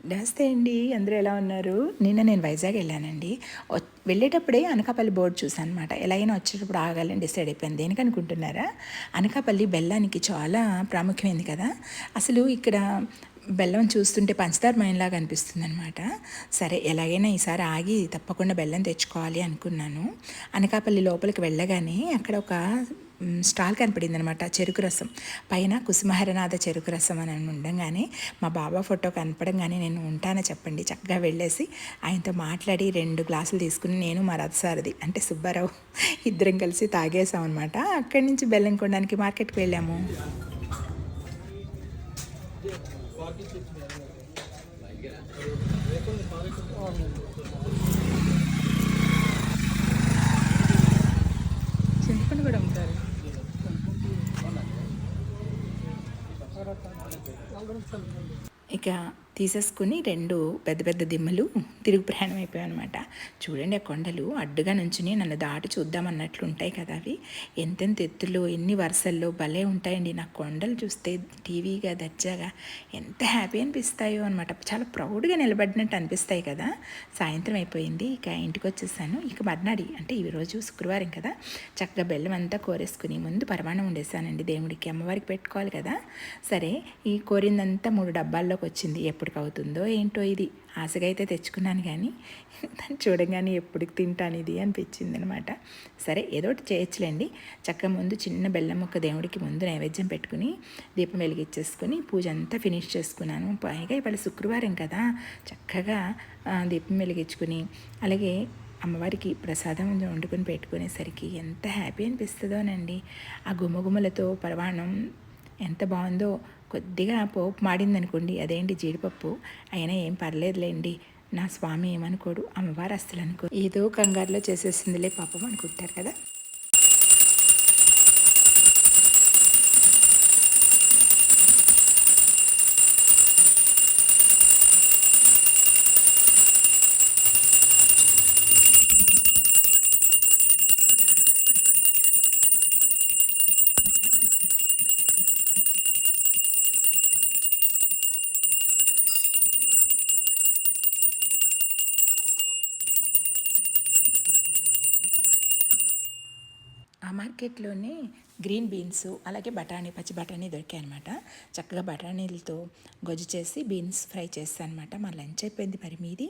నమస్తే అండి. అందరూ ఎలా ఉన్నారు? నిన్న నేను వైజాగ్ వెళ్ళానండి. వెళ్ళేటప్పుడే అనకాపల్లి బోర్డ్ చూసానమాట. ఎలాగైనా వచ్చేటప్పుడు ఆగాలని డిసైడ్ అయిపోయాను. దేనికనుకుంటున్నారా? అనకాపల్లి బెల్లానికి చాలా ప్రాముఖ్యమైంది కదా! అసలు ఇక్కడ బెల్లం చూస్తుంటే పంచదార మైన్‌లాగా అనిపిస్తుందనమాట. సరే ఎలాగైనా ఈసారి ఆగి తప్పకుండా బెల్లం తెచ్చుకోవాలి అనుకున్నాను. అనకాపల్లి లోపలికి వెళ్ళగానే అక్కడ ఒక స్టాల్ కనపడిందనమాట చెరుకు రసం. పైన కుసుమహరనాథ చెరుకు రసం అని ఉండంగానే మా బాబా ఫోటో కనపడంగానే నేను ఉంటానని చెప్పండి చక్కగా వెళ్ళేసి ఆయనతో మాట్లాడి 2 గ్లాసులు తీసుకుని నేను మా రథసారథి అంటే సుబ్బారావు ఇద్దరం కలిసి తాగేసాం అనమాట. అక్కడి నుంచి బెల్లం కొనడానికి మార్కెట్కి వెళ్ళాము. చింతపండు కూడా అమ్ముతారు. ఇక తీసేసుకుని 2 పెద్ద పెద్ద దిమ్మలు తిరుగు ప్రయాణం అయిపోయాయనమాట. చూడండి ఆ కొండలు అడ్డుగా నుంచుని నన్ను దాటి చూద్దామన్నట్లు ఉంటాయి కదా అవి. ఎంతెంత ఎత్తులో ఎన్ని వరుసల్లో భలే ఉంటాయండి. నాకు కొండలు చూస్తే టీవీగా దర్జాగా ఎంత హ్యాపీ అనిపిస్తాయో అనమాట. చాలా ప్రౌడ్గా నిలబడినట్టు అనిపిస్తాయి కదా. సాయంత్రం అయిపోయింది, ఇక ఇంటికి వచ్చేసాను. ఇక మర్నాడి అంటే ఈరోజు శుక్రవారం కదా, చక్కగా బెల్లం అంతా కోరేసుకుని ముందు పరమాణం వండేసానండి. దేవుడికి అమ్మవారికి పెట్టుకోవాలి కదా. సరే ఈ కోరిందంతా 3 డబ్బాల్లోకి వచ్చింది. ఎప్పటికవుతుందో ఏంటో ఇది ఆశగా అయితే తెచ్చుకున్నాను, కానీ దాన్ని చూడంగానే ఎప్పటికి తింటాను ఇది అనిపించింది అనమాట. సరే ఏదో ఒకటి చేయొచ్చులేండి. చక్కగా ముందు చిన్న బెల్లం ముక్క దేవుడికి ముందు నైవేద్యం పెట్టుకుని దీపం వెలిగించేసుకుని పూజ అంతా ఫినిష్ చేసుకున్నాను. పైగా ఇవాళ శుక్రవారం కదా, చక్కగా దీపం వెలిగించుకుని అలాగే అమ్మవారికి ప్రసాదం వండుకొని పెట్టుకునేసరికి ఎంత హ్యాపీ అనిపిస్తుందోనండి. ఆ గుమ్మగుమ్మలతో పరమాణం ఎంత బాగుందో. కొద్దిగా పోపు మాడిందనుకోండి, అదేంటి జీడిపప్పు అయినా ఏం పర్లేదులేండి, నా స్వామి ఏమనుకోడు, అమ్మవారు అస్సలు అనుకో, ఏదో కంగారులో చేసేసిందిలే పాపం అనుకుంటారు కదా. ఆ మార్కెట్లోనే గ్రీన్ బీన్స్ అలాగే బఠానీ పచ్చి బఠానీ దొరికాయి అనమాట. చక్కగా బఠానీలతో గొజ్జు చేసి బీన్స్ ఫ్రై చేస్తాను అనమాట. మా లంచ్ అయిపోయింది. మరి మీది?